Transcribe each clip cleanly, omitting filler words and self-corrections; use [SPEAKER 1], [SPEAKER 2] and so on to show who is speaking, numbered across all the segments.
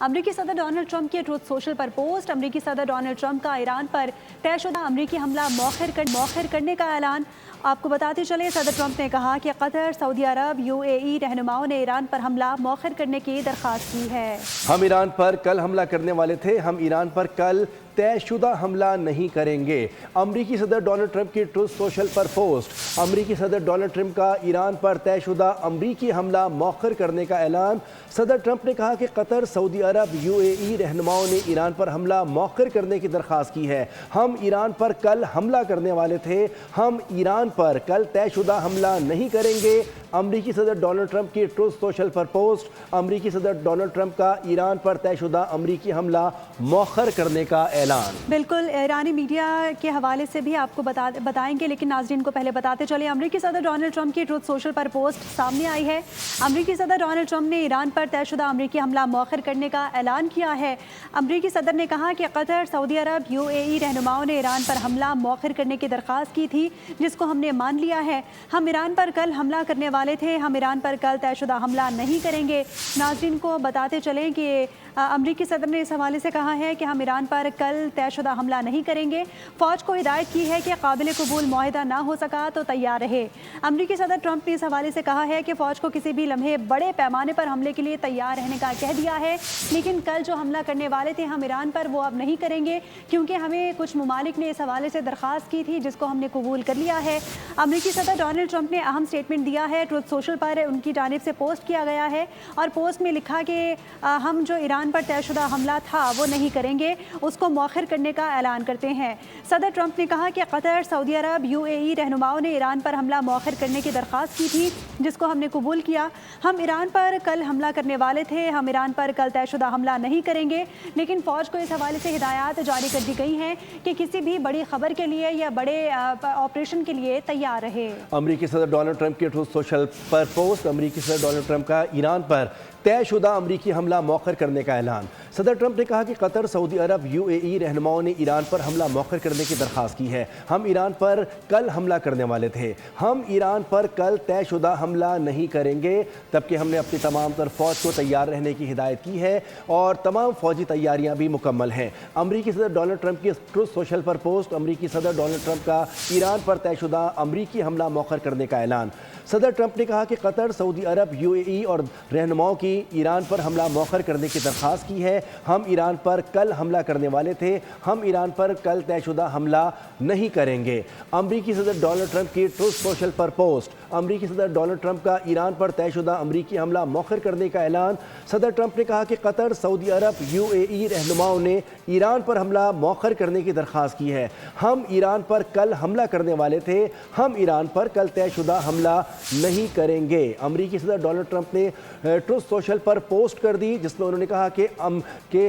[SPEAKER 1] अमरीकी सदर Donald Trump की ट्रूथ सोशल पर पोस्ट। अमरीकी सदर डोनाल्ड ट्रंप का ईरान पर तयशुदा अमरीकी हमला मौखर करने का ऐलान। आपको बताते चले, सदर ट्रंप ने कहा कि कतर, सऊदी अरब, UAE रहनुमाओं ने ईरान पर हमला मौखर करने की दरख्वास्त की है।
[SPEAKER 2] हम ईरान पर कल हमला करने वाले थे, हम ईरान पर कल तयशुदा हमला नहीं करेंगे। अमरीकी सदर डोनाल्ड ट्रंप की ट्रूथ सोशल पर पोस्ट। अमरीकी सदर डोनाल्ड ट्रंप का ईरान पर तयशुदा अमरीकी हमला मौखर करने का ऐलान। सदर ट्रंप ने कहा कि कतर, सऊदी अरब, UAE रहनुमाओं ने ईरान पर हमला मौखर करने की दरख्वास्त की है। हम ईरान पर कल हमला करने वाले थे, हम ईरान पर कल तयशुदा हमला नहीं करेंगे। अमरीकी सदर डोनाल्ड ट्रंप की ट्रूथ सोशल पर पोस्ट। अमरीकी सदर डोनाल्ड ट्रंप का ईरान पर तयशुदा अमरीकी हमला मौखर करने का ऐलान।
[SPEAKER 1] बिल्कुल, ईरानी मीडिया के हवाले से भी आपको बताएंगे, लेकिन नाज़रीन को पहले बताते चले, अमरीकी सदर डोनाल्ड ट्रंप की ट्रूथ सोशल पर पोस्ट सामने आई है। अमरीकी सदर डोनाल्ड ट्रंप ने ईरान पर तयशुदा अमरीकी हमला मौखर करने का ऐलान किया है। अमरीकी सदर ने कहा कि कतर, सऊदी अरब, UAE रहनुमाओं ने ईरान पर हमला मौखर करने की दरख्वास्त की थी, जिसको हमने मान लिया है। हम ईरान पर कल हमला करने वाले थे, हम ईरान पर कल तयशुदा हमला नहीं करेंगे। नाज़रीन को बताते चलें कि अमरीकी सदर ने इस हवाले से कहा है कि हम ईरान पर कल तयशुदा हमला नहीं करेंगे। फ़ौज को हिदायत की है कि काबिल कबूल मुआहिदा ना हो सका तो तैयार रहे। अमरीकी सदर ट्रंप ने इस हवाले से कहा है कि फ़ौज को किसी भी लम्हे बड़े पैमाने पर हमले के लिए तैयार रहने का कह दिया है, लेकिन कल जो हमला करने वाले थे हम ईरान पर, वो अब नहीं करेंगे, क्योंकि हमें कुछ ममालिक ने इस हवाले से दरख्वास्त की थी, जिसको हमने कबूल कर लिया है। अमरीकी सदर डोनाल्ड ट्रंप ने अहम स्टेटमेंट दिया है। ट्रूथ सोशल पर उनकी जानिब से पोस्ट किया गया है और पोस्ट में लिखा कि हम जो ईरान पर तयशुदा हमला था वो नहीं करेंगे, उसको मौखर करने का ऐलान करते हैं। सदर ट्रंप ने कहा कि कतर, सऊदी अरब, UAE रहनुमाओं ने ईरान पर हमला मौखर करने की दरख्वास्त की थी, जिसको हमने कबूल किया। हम ईरान पर कल हमला करने वाले थे, हम ईरान पर कल तयशुदा हमला नहीं करेंगे, लेकिन फ़ौज को इस हवाले से हिदायत जारी कर दी गई हैं कि किसी भी बड़ी खबर के लिए या बड़े ऑपरेशन के लिए तैयार रहे।
[SPEAKER 2] अमरीकी सदर डोनाल्ड ट्रंप की ट्रूथ सोशल पर पोस्ट। अमरीकी सदर डोनाल्ड ट्रंप का ईरान पर तयशुदा अमरीकी हमला मौखर करने का ऐलान। सदर ट्रंप ने कहा कि कतर, सऊदी अरब, UAE रहनुमाओं ने ईरान पर हमला मौखर करने की दरख्वास्त की है। हम ईरान पर कल हमला करने वाले थे, हम ईरान पर कल तयशुदा हमला नहीं करेंगे, जबकि हमने अपनी तमाम तर फ़ौज को तैयार रहने की हिदायत की है और तमाम फ़ौजी तैयारियां भी मुकम्मल हैं। अमरीकी सदर डोनाल्ड ट्रंप की ट्रूथ सोशल पर पोस्ट। अमरीकी सदर डोनाल्ड ट्रंप का ईरान पर तयशुदा अमरीकी हमला मौखर करने का ऐलान। सदर ट्रंप ने कहा कि कतर, सऊदी अरब, UAE और रहनुमाओं की ईरान पर हमला मौखर करने की दरख्वास्त की है। हम ईरान पर कल हमला करने वाले थे, हम ईरान पर कल तयशुदा हमला नहीं करेंगे। अमरीकी सदर डोनाल्ड ट्रंप की ट्रूथ सोशल पर पोस्ट। अमरीकी सदर डोनाल्ड ट्रंप का ईरान पर तयशुदा अमरीकी हमला मौखर करने का ऐलान। सदर ट्रंप ने कहा कि कतर, सऊदी अरब, UAE रहनुमाओं ने ईरान पर हमला मौखर करने की दरख्वास्त की है। हम ईरान पर कल हमला करने वाले थे, हम ईरान पर कल तयशुदा हमला नहीं करेंगे। अमरीकी सदर डोनाल्ड ट्रंप ने ट्रूथ सोशल पर पोस्ट कर दी, जिसमें उन्होंने कहा कि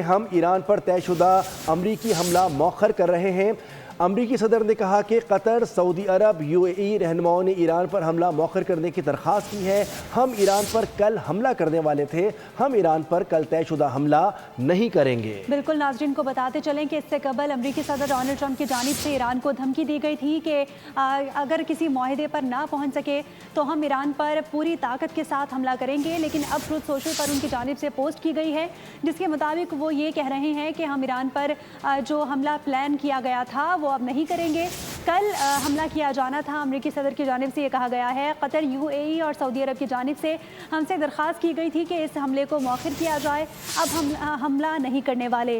[SPEAKER 2] हम ईरान पर तयशुदा अमरीकी हमला मौखर कर रहे हैं। अमरीकी सदर ने कहा कि कतर, सऊदी अरब, UAE रहनुमाओं ने ईरान पर हमला मौखर करने की दरख्वास्त की है। हम ईरान पर कल हमला करने वाले थे, हम ईरान पर कल तयशुदा हमला नहीं करेंगे।
[SPEAKER 1] बिल्कुल, नाज़रीन को बताते चलें कि इससे कबल अमरीकी सदर डोनाल्ड ट्रंप की जानिब से ईरान को धमकी दी गई थी कि अगर किसी मुआहिदे पर ना पहुँच सके तो हम ईरान पर पूरी ताकत के साथ हमला करेंगे। लेकिन अब ट्रूथ सोशल पर उनकी जानिब से पोस्ट की गई है, जिसके मुताबिक वो ये कह रहे हैं कि हम ईरान पर जो हमला प्लान किया गया था वो अब नहीं करेंगे। कल हमला किया जाना था। अमरीकी सदर की जानिब से ये कहा गया है। कतर, UAE और सऊदी अरब की जानिब से हमसे दरख्वास्त की गई थी कि इस हमले को मौखर किया जाए। अब हम हमला नहीं करने वाले।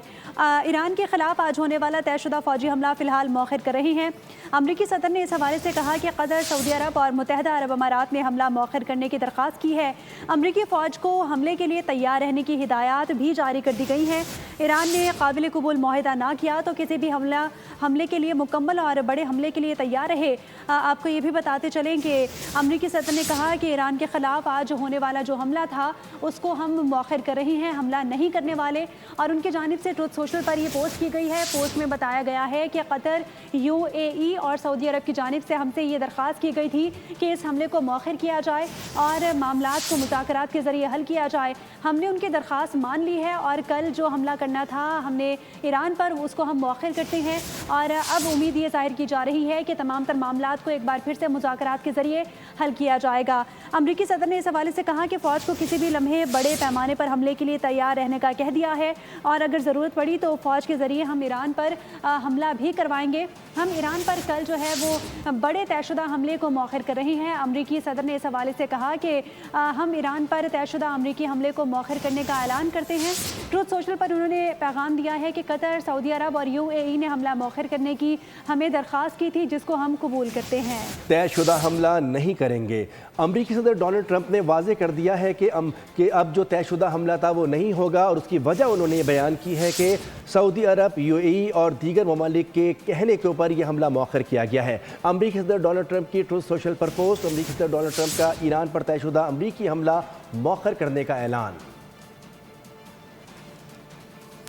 [SPEAKER 1] ईरान के खिलाफ आज होने वाला तयशुदा फ़ौजी हमला फ़िलहाल मौखर कर रहे हैं। अमरीकी सदर ने इस हवाले से कहा कि कतर, सऊदी अरब और मुत्तहिदा अरब अमारात ने हमला मौखर करने की दरख्वास्त की है। अमरीकी फ़ौज को हमले के लिए तैयार रहने की हिदायत भी जारी कर दी गई हैं। ईरान ने काबिल कबूल मुआहिदा ना किया तो किसी भी हमले के लिए मुकम्मल और बड़े हमले के लिए तैयार रहे। आपको ये भी बताते चलें कि अमरीकी सदर ने कहा कि ईरान के खिलाफ आज होने वाला जो हमला था उसको हम मौखर कर रहे हैं, हमला नहीं करने वाले। और उनकी जानिब से ट्रूथ सोशल पर ये पोस्ट की गई है। पोस्ट में बताया गया है कि कतर, UAE और सऊदी अरब की जानिब से हमसे ये दरख्वास्त की गई थी कि इस हमले को मौखर किया जाए और मामलात को मुज़ाकरात के ज़रिए हल किया जाए। हमने उनकी दरख्वास्त मान ली है और कल जो हमला करना था हमने ईरान पर, उसको हम मौखर करते हैं। और अब उम्मीद ये ज़ाहिर की जा जा रही है कि तमाम तर मामलात को एक बार फिर से मुज़ाकरात के ज़रिए हल किया जाएगा। अमरीकी सदर ने इस हवाले से कहा कि फ़ौज को किसी भी लम्हे बड़े पैमाने पर हमले के लिए तैयार रहने का कह दिया है और अगर ज़रूरत पड़ी तो फ़ौज के ज़रिए हम ईरान पर हमला भी करवाएंगे। हम ईरान पर कल जो है वो बड़े तयशुदा हमले को मौखर कर रहे हैं। अमरीकी सदर ने इस हवाले से कहा कि हम ईरान पर तयशुदा अमरीकी हमले को मौखर करने का ऐलान करते हैं। ट्रुथ सोशल पर उन्होंने पैगाम दिया है कि कतर, सऊदी अरब और UAE ने हमला मौखर करने की हमें दरख्वास्त की थी, जिसको हम कबूल करते हैं।
[SPEAKER 2] तयशुदा हमला नहीं करेंगे। अमरीकी सदर डोनाल्ड ट्रंप ने वाज़ेह कर दिया है कि अब जो तयशुदा हमला था वो नहीं होगा और उसकी वजह उन्होंने ये बयान की है कि सऊदी अरब, UAE और दीगर ममालिक के कहने के ऊपर यह हमला मौखर किया गया है। अमरीकी सदर डोनाल्ड ट्रंप की ट्रुथ सोशल पर पोस्ट, अमरीकी सदर डोनाल्ड ट्रंप का ईरान पर तयशुदा अमरीकी हमला मौखर करने का ऐलान।